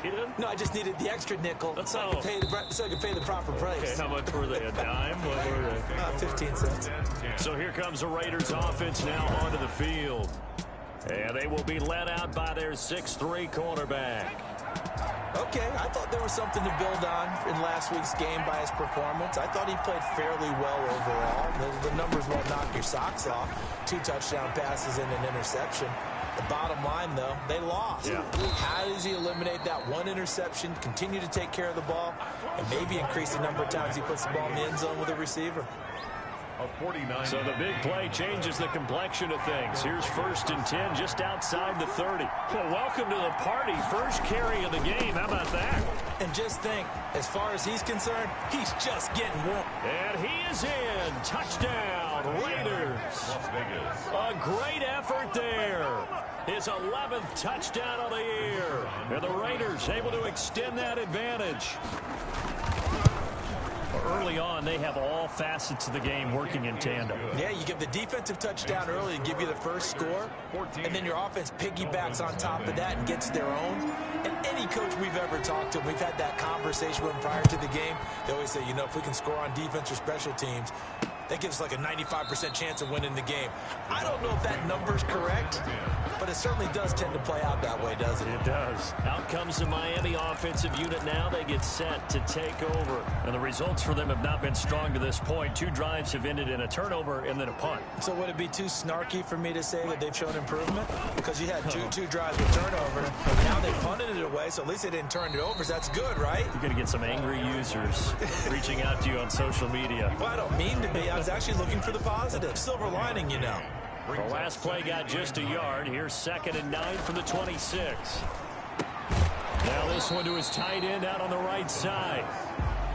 kidding? No, I just needed the extra nickel so I could pay the proper price. Okay, how much were they? A dime? What were they? 15 cents. So here comes the Raiders offense now onto the field. And they will be led out by their 6'3" quarterback. Okay, I thought there was something to build on in last week's game by his performance. I thought he played fairly well overall. The numbers won't knock your socks off. 2 touchdown passes and an interception. The bottom line, though, they lost. Yeah. How does he eliminate that one interception, continue to take care of the ball, and maybe increase the number of times he puts the ball in the end zone with a receiver? So the big play changes the complexion of things. Here's 1st and 10 just outside the 30. Well, welcome to the party. First carry of the game. How about that? And just think, as far as he's concerned, he's just getting warm. And he is in. Touchdown, Raiders. A great effort there. His 11th touchdown of the year. And the Raiders able to extend that advantage. Early on, they have all facets of the game working in tandem. Yeah, you give the defensive touchdown early to give you the first score, and then your offense piggybacks on top of that and gets their own. And any coach we've ever talked to, we've had that conversation with them prior to the game. They always say, you know, if we can score on defense or special teams, that gives us like a 95% chance of winning the game. I don't know if that number's correct, but it certainly does tend to play out that way, doesn't it? It does. Out comes the Miami offensive unit now. They get set to take over. And the results for them have not been strong to this point. 2 drives have ended in a turnover and then a punt. So would it be too snarky for me to say that they've shown improvement? Because you had two drives with turnover. Now they punted it away, so at least they didn't turn it over. So that's good, right? You're going to get some angry users reaching out to you on social media. Well, I don't mean to be. I was actually looking for the positive. Silver lining, you know. The last play got just a yard. Here's 2nd and 9 from the 26. Now this one to his tight end out on the right side.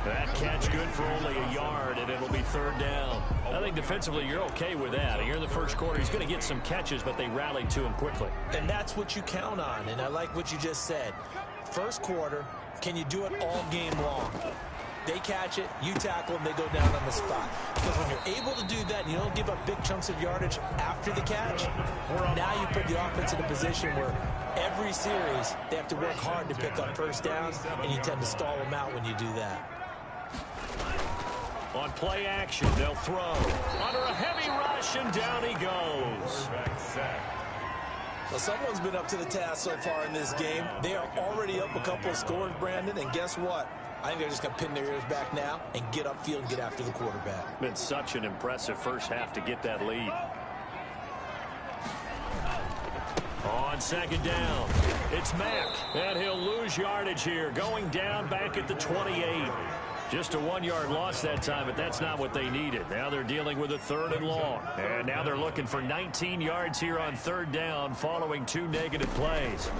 That catch good for only a yard, and it'll be 3rd down. I think defensively you're okay with that. Here in the first quarter, he's going to get some catches, but they rallied to him quickly. And that's what you count on, and I like what you just said. First quarter, can you do it all game long? They catch it, you tackle them, they go down on the spot. Because when you're able to do that and you don't give up big chunks of yardage after the catch, now you put the offense in a position where every series they have to work hard to pick up first downs, and you tend to stall them out when you do that. On play action, they'll throw. Under a heavy rush, and down he goes. Well, someone's been up to the task so far in this game. They are already up a couple of scores, Brandon, and guess what? I think they're just going to pin their ears back now and get upfield and get after the quarterback. Been such an impressive first half to get that lead. On 2nd down, it's Mack, and he'll lose yardage here, going down back at the 28. Just a 1-yard loss that time, but that's not what they needed. Now they're dealing with a 3rd and long. And now they're looking for 19 yards here on 3rd down following 2 negative plays.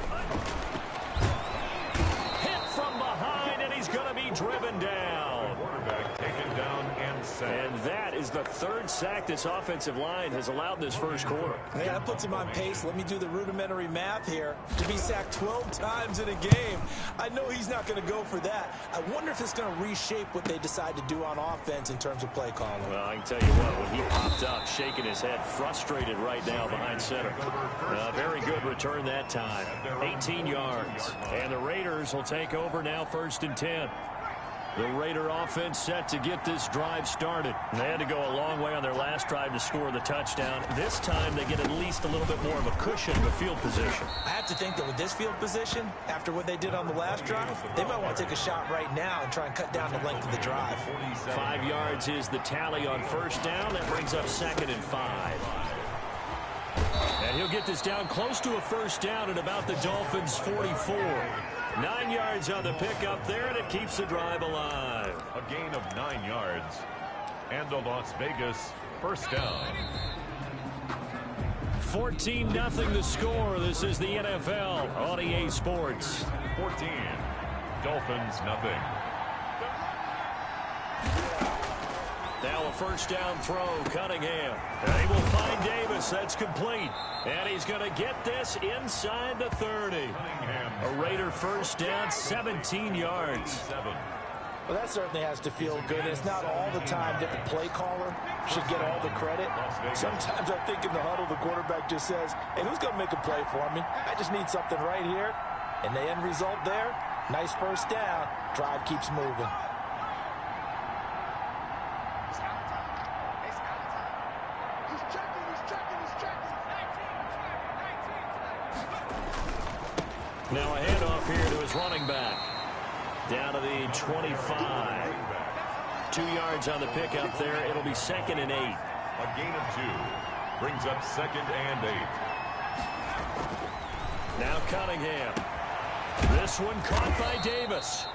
Hit from behind, and he's going to be driven down. Quarterback taken down and sacked. And that is the 3rd sack this offensive line has allowed this first quarter. Yeah, that puts him on pace. Let me do the rudimentary math here. To be sacked 12 times in a game, I know he's not going to go for that. I wonder if it's going to reshape what they decide to do on offense in terms of play calling. Well, I can tell you what, when he popped up, shaking his head, frustrated right now behind center. Very good return that time. 18 yards. And the Raiders will take over now 1st and 10. The Raider offense set to get this drive started. They had to go a long way on their last drive to score the touchdown. This time they get at least a little bit more of a cushion of a field position. I have to think that with this field position, after what they did on the last drive, they might want to take a shot right now and try and cut down the length of the drive. 5 yards is the tally on 1st down. That brings up 2nd and 5. And he'll get this down close to a 1st down at about the Dolphins' 44. 9 yards on the pickup there, and it keeps the drive alive. A gain of 9 yards. And the Las Vegas 1st down. 14-0 the score. This is the NFL on EA Sports. 14. Dolphins nothing. Now a 1st down throw, Cunningham. And he will find Davis. That's complete. And he's going to get this inside the 30. A Raider 1st down, 17 yards. Well, that certainly has to feel good. It's not all the time that the play caller should get all the credit. Sometimes I think in the huddle, the quarterback just says, hey, who's going to make a play for me? I just need something right here. And the end result there, Nice first down. Drive keeps moving. Now a handoff here to his running back. Down to the 25. 2 yards on the pickup there. It'll be 2nd and 8. A gain of 2. Brings up 2nd and 8. Now Cunningham. This one caught by Davis.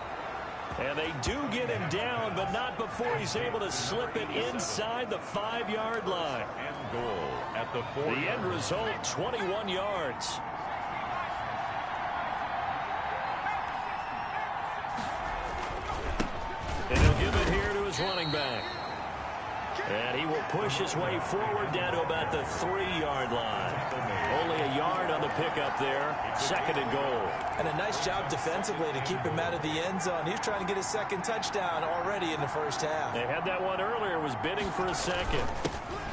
And they do get him down, but not before he's able to slip it inside the 5-yard line. And goal at the 4. The end result, 21 yards. And he'll give it here to his running back. And he will push his way forward down to about the 3-yard line. Only a yard on the pickup there. 2nd and goal. And a nice job defensively to keep him out of the end zone. He's trying to get his 2nd touchdown already in the first half. They had that one earlier, was bidding for a 2nd.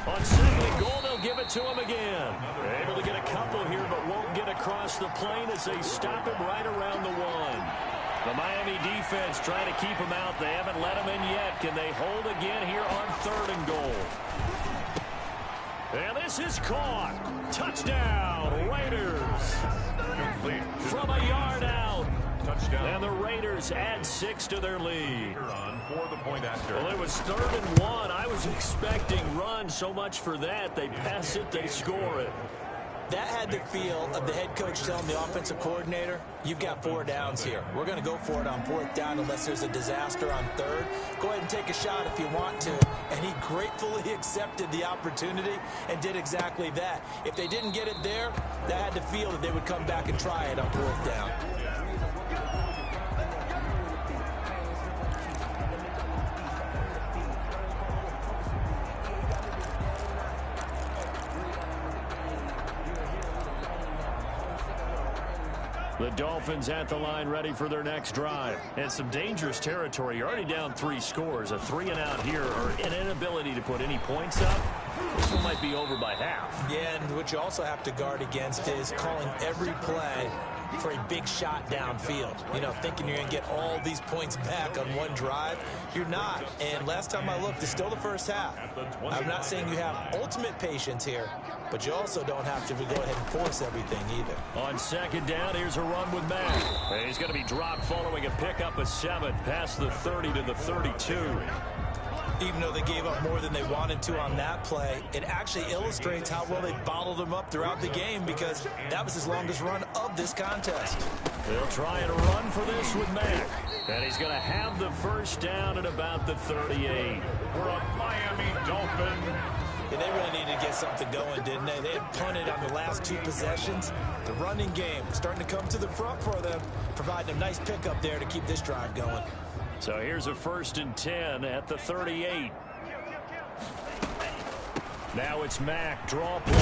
On 2nd and goal, they'll give it to him again. They're able to get a couple here, but won't get across the plane as they stop him right around the 1. The Miami defense trying to keep him out. They haven't let him in yet. Can they hold again here on 3rd and goal? And this is caught. Touchdown, Raiders. Complete. From a yard out. Touchdown. And the Raiders add 6 to their lead. For the point after. Well, it was 3rd and 1. I was expecting run, so much for that. They pass it, they score it. That had the feel of the head coach telling the offensive coordinator, you've got 4 downs here. We're going to go for it on 4th down unless there's a disaster on 3rd. Go ahead and take a shot if you want to. And he gratefully accepted the opportunity and did exactly that. If they didn't get it there, that had the feel that they would come back and try it on 4th down. The Dolphins at the line ready for their next drive. And some dangerous territory. You're already down 3 scores. A 3 and out here, or an inability to put any points up. This one might be over by half. Yeah, and what you also have to guard against is calling every play for a big shot downfield. You know, thinking you're going to get all these points back on one drive. You're not. And last time I looked, it's still the first half. I'm not saying you have ultimate patience here, but you also don't have to go ahead and force everything either. On 2nd down, here's a run with Mack. And he's going to be dropped following a pickup of 7 past the 30 to the 32. Even though they gave up more than they wanted to on that play, it actually illustrates how well they bottled them up throughout the game, because that was his longest run of this contest. They'll try and run for this with Mack. And he's going to have the first down at about the 38. For a Miami Dolphin. Yeah, they really needed to get something going, didn't they? They had punted on the last 2 possessions. The running game starting to come to the front for them, providing a nice pickup there to keep this drive going. So here's a 1st and 10 at the 38. Now it's Mack, draw play.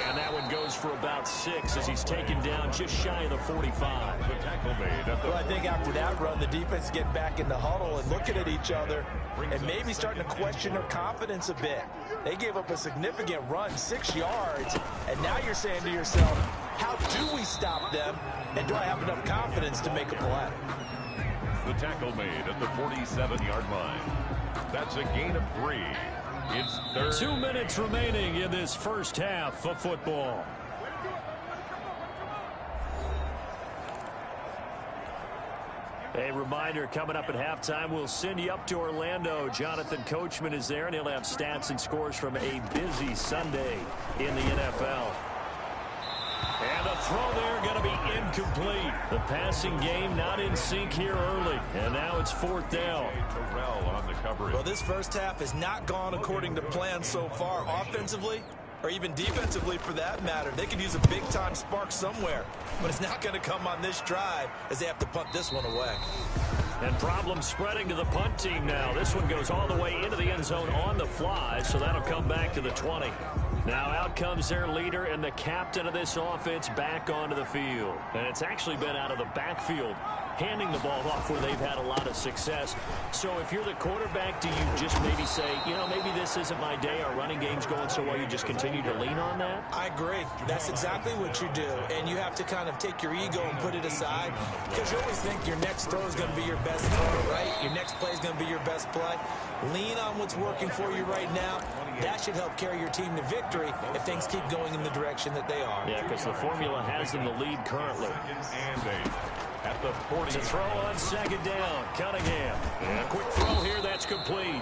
And that one goes for about 6 as he's taken down just shy of the 45. The tackle made at the Well, I think after that run, the defense get back in the huddle and looking at each other and maybe starting to question their confidence a bit. They gave up a significant run, 6 yards, and now you're saying to yourself, how do we stop them, and do I have enough confidence to make a play? The tackle made at the 47-yard line. That's a gain of 3. It's 3rd. 2 minutes remaining in this first half of football. A reminder, coming up at halftime, we'll send you up to Orlando. Jonathan Coachman is there, and he'll have stats and scores from a busy Sunday in the NFL. And the throw there going to be incomplete. The passing game not in sync here early. And now it's 4th down. Terrell on the coverage. Well, this first half has not gone according to plan so far offensively, or even defensively for that matter. They could use a big-time spark somewhere, but it's not going to come on this drive as they have to punt this one away. And problems spreading to the punt team now. This one goes all the way into the end zone on the fly, so that'll come back to the 20. Now out comes their leader and the captain of this offense back onto the field. And it's actually been out of the backfield handing the ball off where they've had a lot of success. So if you're the quarterback, do you just maybe say, you know, maybe this isn't my day, our running game's going so well, you just continue to lean on that? I agree. That's exactly what you do. And you have to kind of take your ego and put it aside, because you always think your next throw is going to be your best throw, right? Your next play is going to be your best play. Lean on what's working for you right now. That should help carry your team to victory if things keep going in the direction that they are. Yeah, because the formula has them the lead currently. And 8 at the 40. To throw on second down, Cunningham. And a quick throw here, that's complete.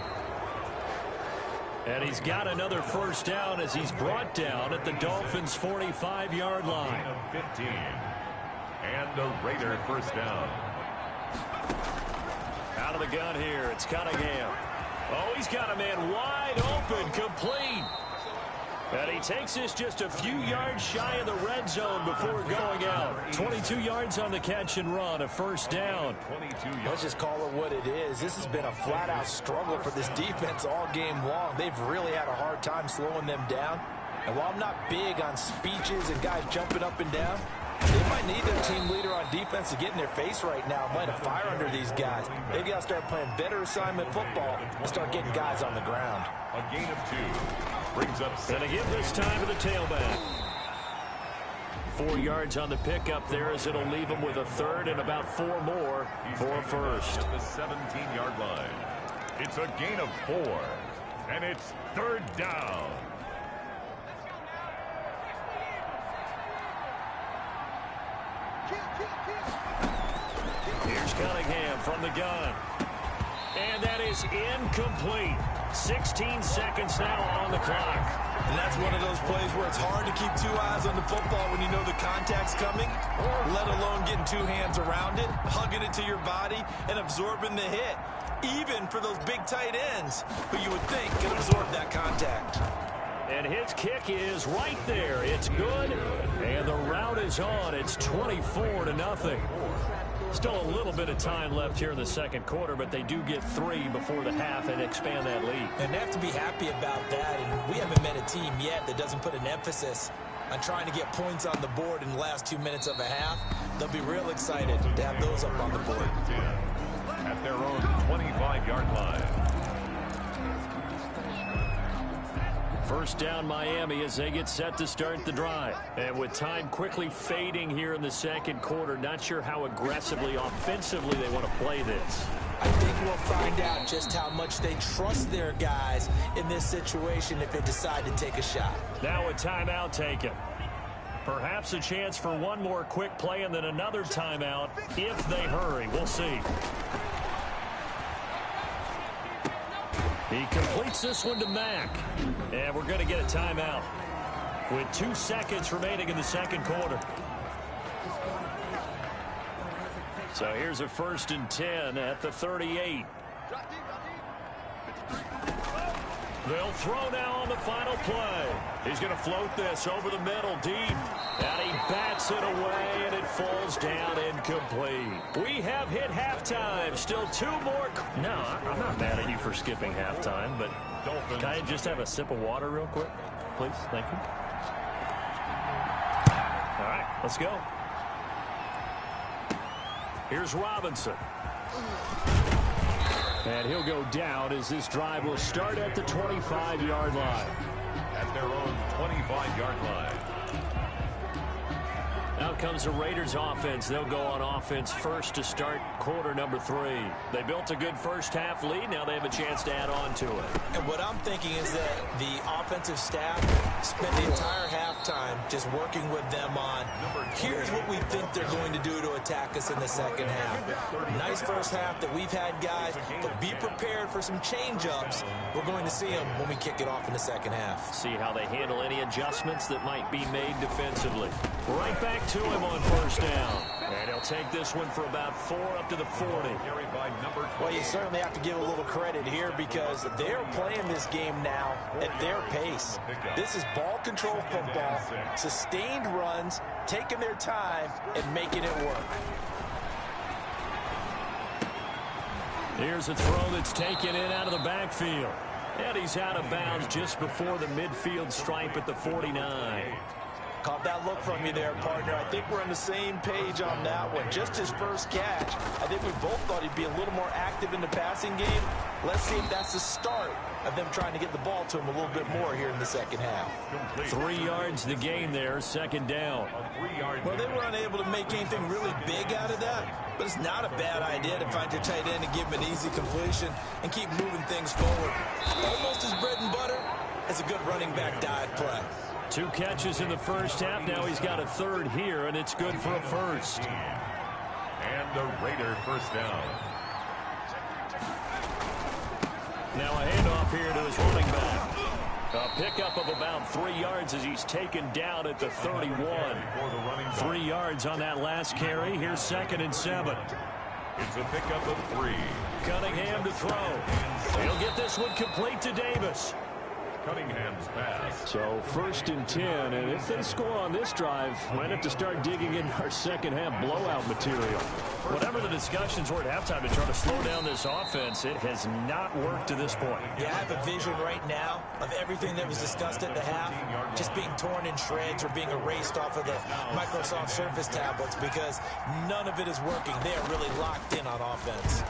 And he's got another first down as he's brought down at the Dolphins' 45-yard line. 15. And a Raider first down. Out of the gun here, it's Cunningham. Oh, he's got a man wide open, complete. And he takes this just a few yards shy of the red zone before going out. 22 yards on the catch and run, a first down. Let's just call it what it is. This has been a flat-out struggle for this defense all game long. They've really had a hard time slowing them down. And while I'm not big on speeches and guys jumping up and down, they might need their team leader on defense to get in their face right now and light a fire under these guys. They've got to start playing better assignment football and start getting guys on the ground. A gain of 2 brings up 7. And to give this time to the tailback. 4 yards on the pickup there as it'll leave him with a third and about 4 more for a first. At the 17-yard line. It's a gain of 4. And it's third down. Here's Cunningham from the gun. And that is incomplete. 16 seconds now on the clock. And that's one of those plays where it's hard to keep 2 eyes on the football when you know the contact's coming, let alone getting 2 hands around it, hugging it to your body, and absorbing the hit. Even for those big tight ends who you would think can absorb that contact. And his kick is right there. It's good. And the route is on. It's 24-0. Still a little bit of time left here in the second quarter, but they do get 3 before the half and expand that lead. And they have to be happy about that. And we haven't met a team yet that doesn't put an emphasis on trying to get points on the board in the last 2 minutes of a half. They'll be real excited to have those up on the board. At their own 25-yard line. First down Miami as they get set to start the drive. And with time quickly fading here in the second quarter, not sure how aggressively, offensively they want to play this. I think we'll find out just how much they trust their guys in this situation if they decide to take a shot. Now a timeout taken. Perhaps a chance for one more quick play and then another timeout if they hurry. We'll see. He completes this one to Mack. And we're going to get a timeout with 2 seconds remaining in the second quarter. So here's a 1st and 10 at the 38. They'll throw now on the final play. He's going to float this over the middle deep. And he bats it away, and it falls down incomplete. We have hit halftime. Still 2 more. No, I'm not mad at you for skipping halftime, but can I just have a sip of water real quick, please? Thank you. All right, let's go. Here's Robinson. And he'll go down as this drive will start at the 25-yard line. At their own 25-yard line. Out comes the Raiders offense. They'll go on offense first to start quarter number 3. They built a good first half lead. Now they have a chance to add on to it. And what I'm thinking is that the offensive staff spent the entire halftime just working with them on, here's what we think they're going to do to attack us in the second half. Nice first half that we've had, guys, but be prepared for some change-ups. We're going to see them when we kick it off in the second half. See how they handle any adjustments that might be made defensively. Right back to him on first down. And he'll take this one for about 4 up to the 40. Well, you certainly have to give a little credit here because they're playing this game now at their pace. This is ball control football, sustained runs, taking their time, and making it work. Here's a throw that's taken in out of the backfield. And he's out of bounds just before the midfield stripe at the 49. Caught that look from you there, partner. I think we're on the same page on that one. Just his first catch, I think we both thought he'd be a little more active in the passing game. Let's see if that's the start of them trying to get the ball to him a little bit more here in the second half. 3 yards the gain there, second down. Well, they were unable to make anything really big out of that, but it's not a bad idea to find your tight end and give him an easy completion and keep moving things forward. Almost his bread and butter as a good running back dive play. 2 catches in the first half. Now he's got a third here, and it's good for a first. And the Raider first down. Now a handoff here to his running back. A pickup of about 3 yards as he's taken down at the 31. 3 yards on that last carry. Here's 2nd and 7. It's a pickup of 3. Cunningham to throw. He'll get this one complete to Davis. Cunningham's pass. So 1st and 10, and if they score on this drive, might have to start digging in our second half blowout material. Whatever the discussions were at halftime to try to slow down this offense, it has not worked to this point. Yeah, I have a vision right now of everything that was discussed at the half just being torn in shreds or being erased off of the Microsoft Surface tablets because none of it is working. They are really locked in on offense.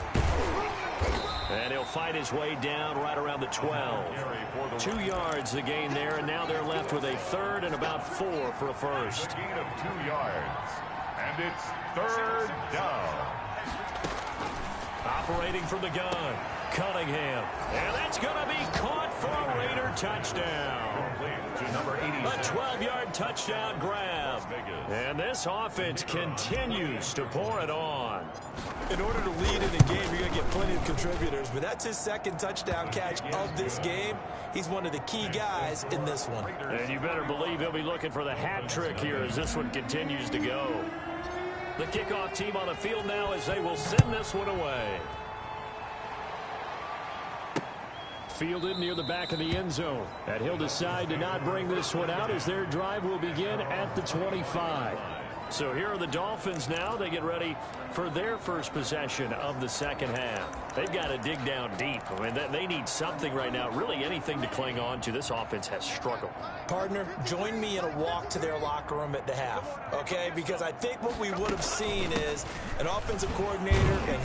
And he'll fight his way down right around the 12. 2 yards the gain there, and now they're left with a third and about 4 for a first. A gain of 2 yards. And it's 3rd down. Operating from the gun, Cunningham. And that's going to be caught for a Raider touchdown. A 12-yard touchdown grab. And this offense continues to pour it on. In order to lead in a game, you're going to get plenty of contributors, but that's his 2nd touchdown catch of this game. He's one of the key guys in this one. And you better believe he'll be looking for the hat trick here as this one continues to go. The kickoff team on the field now as they will send this one away. Fielded near the back of the end zone. And he'll decide to not bring this one out as their drive will begin at the 25. So here are the Dolphins now. They get ready for their first possession of the second half. They've got to dig down deep. I mean, they need something right now, really anything to cling on to. This offense has struggled. Partner, join me in a walk to their locker room at the half, okay? Because I think what we would have seen is an offensive coordinator and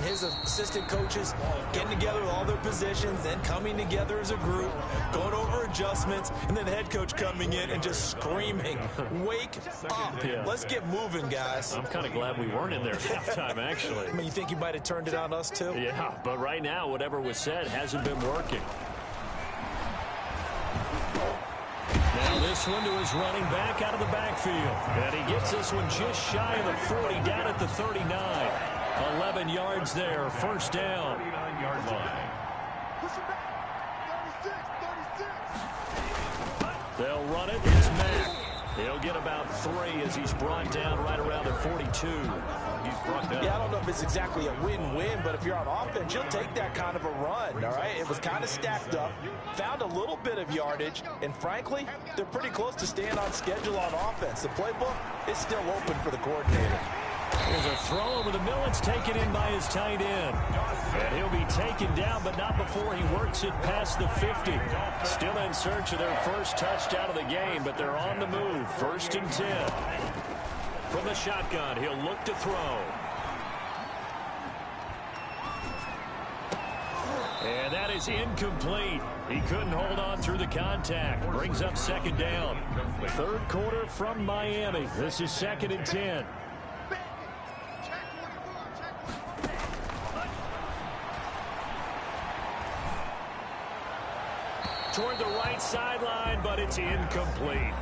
his assistant coaches getting together with all their positions, then coming together as a group, going over adjustments, and then the head coach coming in and just screaming, "Wake up. Yeah. Let's get moving, guys." I'm kind of glad we weren't in there at halftime, actually. I mean, you think you might have turned it on us, too? Yeah, but right now, whatever was said hasn't been working. Now this one to his running back out of the backfield. And he gets this one just shy of the 40, down at the 39. 11 yards there, first down. 39-yard line. They'll run it. It's Mack. He'll get about 3 as he's brought down right around the 42. He's brought down. Yeah, I don't know if it's exactly a win-win, but if you're on offense, you'll take that kind of a run, all right? It was kind of stacked up, found a little bit of yardage, and frankly, they're pretty close to staying on schedule on offense. The playbook is still open for the coordinator. There's a throw over the middle. It's taken in by his tight end. And he'll be taken down, but not before he works it past the 50. Still in search of their first touchdown of the game, but they're on the move. 1st and 10. From the shotgun, he'll look to throw. And that is incomplete. He couldn't hold on through the contact. Brings up 2nd down. 3rd quarter from Miami. This is 2nd and 10. Toward the right sideline, but it's incomplete.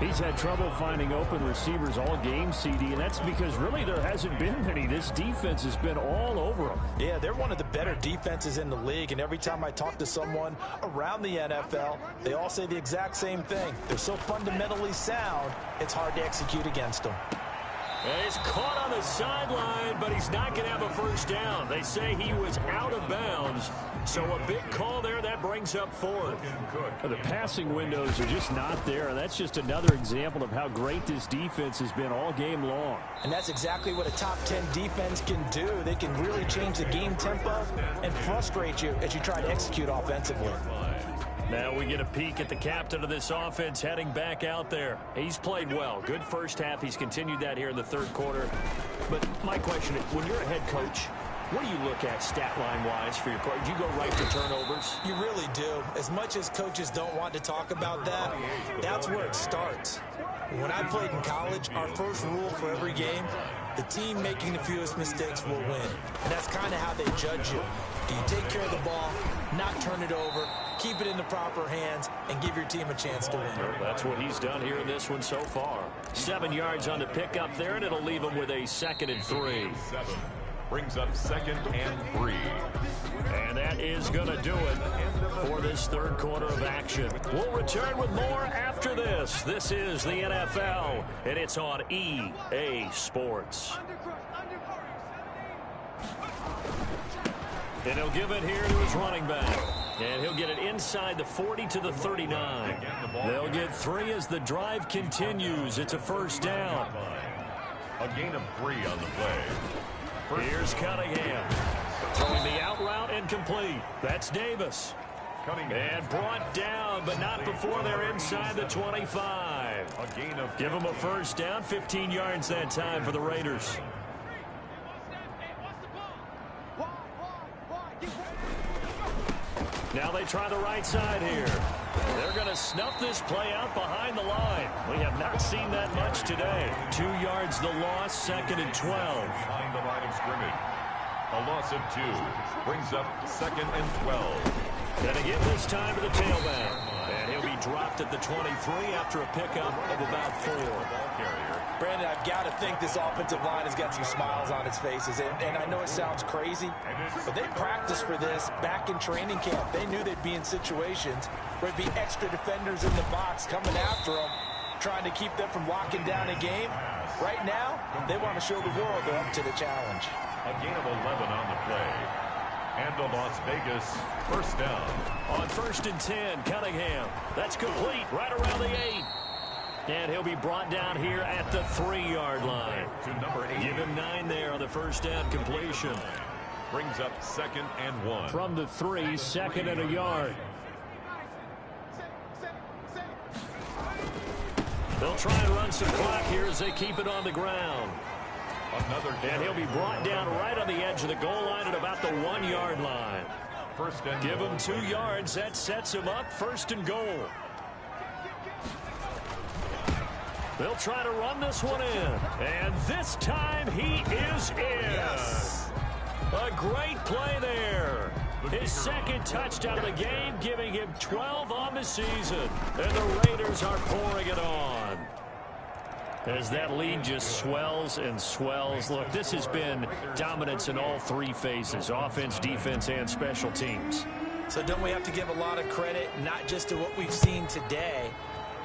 He's had trouble finding open receivers all game, CD, and that's because really there hasn't been many. This defense has been all over them. Yeah, they're one of the better defenses in the league, and every time I talk to someone around the NFL, they all say the exact same thing. They're so fundamentally sound, it's hard to execute against them. And he's caught on the sideline, but he's not going to have a first down. They say he was out of bounds, so a big call there. That brings up 4th. The passing windows are just not there, and that's just another example of how great this defense has been all game long. And that's exactly what a top 10 defense can do. They can really change the game tempo and frustrate you as you try to execute offensively. Now we get a peek at the captain of this offense heading back out there. He's played well. Good first half. He's continued that here in the third quarter. But my question is, when you're a head coach, what do you look at stat line-wise for your coach? Do you go right to turnovers? You really do. As much as coaches don't want to talk about that, that's where it starts. When I played in college, our first rule for every game, the team making the fewest mistakes will win. And that's kind of how they judge you. Do you take care of the ball, not turn it over, keep it in the proper hands, and give your team a chance to win? That's what he's done here in this one so far. 7 yards on the pickup there, and it'll leave him with a 2nd and 3. Brings up 2nd and 3. And that is going to do it for this third quarter of action. We'll return with more after this. This is the NFL, and it's on EA Sports. And he'll give it here to his running back. And he'll get it inside the 40 to the 39. They'll get 3 as the drive continues. It's a first down. A gain of 3 on the play. Here's Cunningham. Throwing the out route incomplete. That's Davis. And brought down, but not before they're inside the 25. Give them a first down, 15 yards that time for the Raiders. Now they try the right side here. They're going to snuff this play out behind the line. We have not seen that much today. 2 yards the loss, 2nd and 12. Behind the line of scrimmage. A loss of 2 brings up 2nd and 12. And again this time to the tailback. And he'll be dropped at the 23 after a pickup of about 4. Brandon, I've got to think this offensive line has got some smiles on its faces. And I know it sounds crazy, but they practiced for this back in training camp. They knew they'd be in situations where there'd be extra defenders in the box coming after them, trying to keep them from locking down a game. Right now, they want to show the world they're up to the challenge. A gain of 11 on the play. And a Las Vegas first down. On 1st and 10, Cunningham. That's complete right around the 8. And he'll be brought down here at the 3-yard line. To number 8. Give him 9 there on the first down completion. Brings up 2nd and 1. From the 3, 2nd and a yard. They'll try and run some clock here as they keep it on the ground. And he'll be brought down right on the edge of the goal line at about the 1-yard line. First and Give him 2 yards. That sets him up 1st and goal. They'll try to run this one in. And this time he is in. Yes. A great play there. His 2nd touchdown of the game, giving him 12 on the season. And the Raiders are pouring it on. As that lead just swells and swells. Look, this has been dominance in all 3 phases, offense, defense, and special teams. So don't we have to give a lot of credit, not just to what we've seen today,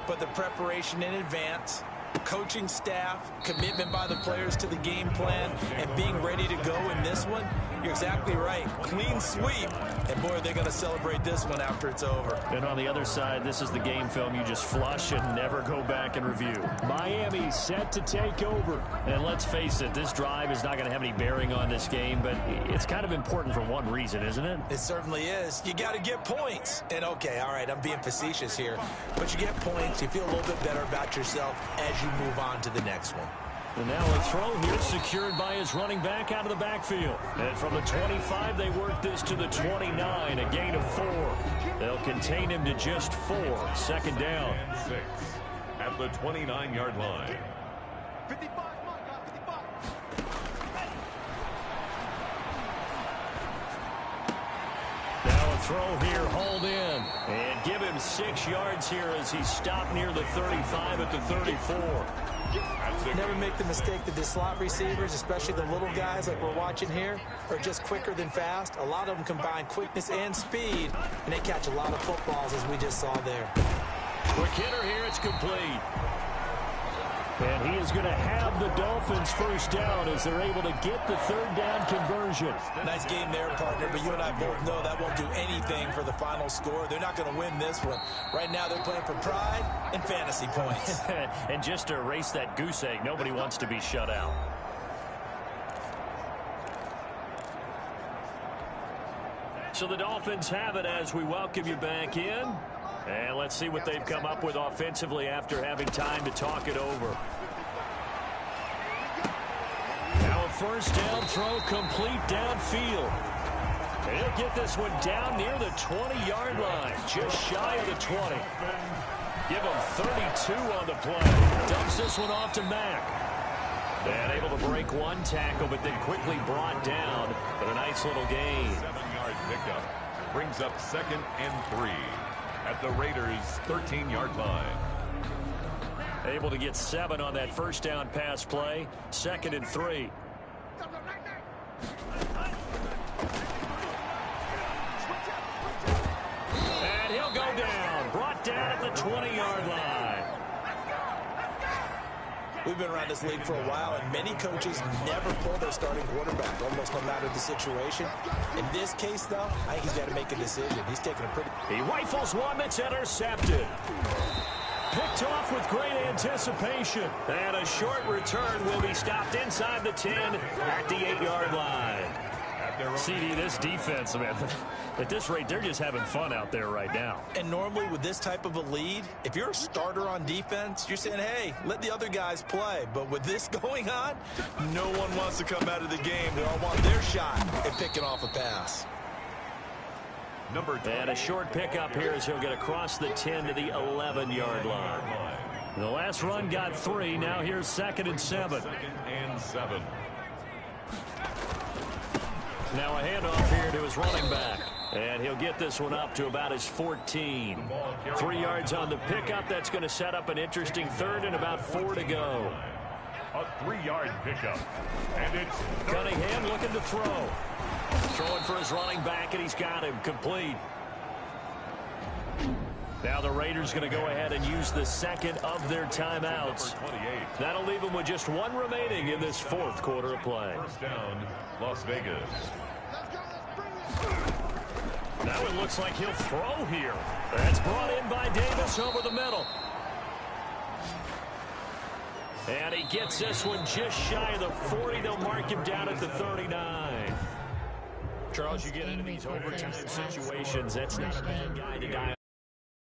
but the preparation in advance, coaching staff, commitment by the players to the game plan, and being ready to go in this one? You're exactly right. Clean sweep. And, boy, they're going to celebrate this one after it's over. And on the other side, this is the game film you just flush and never go back and review. Miami set to take over. And let's face it, this drive is not going to have any bearing on this game, but it's kind of important for one reason, isn't it? It certainly is. You got to get points. And, okay, all right, I'm being facetious here. But you get points, you feel a little bit better about yourself as you move on to the next one. And now a throw here secured by his running back out of the backfield. And from the 25, they work this to the 29, a gain of 4. They'll contain him to just 4. 2nd down. 6 at the 29-yard line. Now a throw here, hauled in. And give him 6 yards here as he stopped near the 35 at the 34. Never make the mistake that the slot receivers, especially the little guys like we're watching here, are just quicker than fast. A lot of them combine quickness and speed, and they catch a lot of footballs, as we just saw there. Quick hitter here, it's complete. And he is going to have the Dolphins first down as they're able to get the 3rd down conversion. Nice game there, partner, but you and I both know that won't do anything for the final score. They're not going to win this one. Right now they're playing for pride and fantasy points. And just to erase that goose egg, nobody wants to be shut out. So the Dolphins have it as we welcome you back in. And let's see what they've come up with offensively after having time to talk it over. Now a first down throw complete downfield. He'll get this one down near the 20-yard line, just shy of the 20. Give him 32 on the play. Dumps this one off to Mack. And able to break one tackle, but then quickly brought down. But a nice little gain. 7-yard pickup. Brings up 2nd and 3 at the Raiders' 13-yard line. Able to get 7 on that first down pass play. 2nd and 3. And he'll go down. Brought down at the 20-yard line. We've been around this league for a while, and many coaches never pull their starting quarterback, almost no matter the situation. In this case, though, I think he's got to make a decision. He's taking a pretty... He rifles one that's intercepted. Picked off with great anticipation. And a short return will be stopped inside the 10 at the 8-yard line. CD, this defense, man, at this rate, they're just having fun out there right now. And normally with this type of a lead, if you're a starter on defense, you're saying, hey, let the other guys play. But with this going on, no one wants to come out of the game. They all want their shot at picking off a pass. And a short pickup here as he'll get across the 10 to the 11-yard line. The last run got 3. Now here's 2nd and 7. 2nd and 7. Now a handoff here to his running back. And he'll get this one up to about his 14. 3 yards on the pickup. That's going to set up an interesting 3rd and about 4 to go. A 3-yard pickup. And it's Cunningham looking to throw. Throwing for his running back, and he's got him complete. Now the Raiders going to go ahead and use the 2nd of their timeouts. That'll leave them with just 1 remaining in this 4th quarter of play. First down, Las Vegas. That one looks like he'll throw here. That's brought in by Davis over the middle. And he gets this one just shy of the 40. They'll mark him down at the 39. Charles, you get into these overtime situations, that's not a bad guy to die.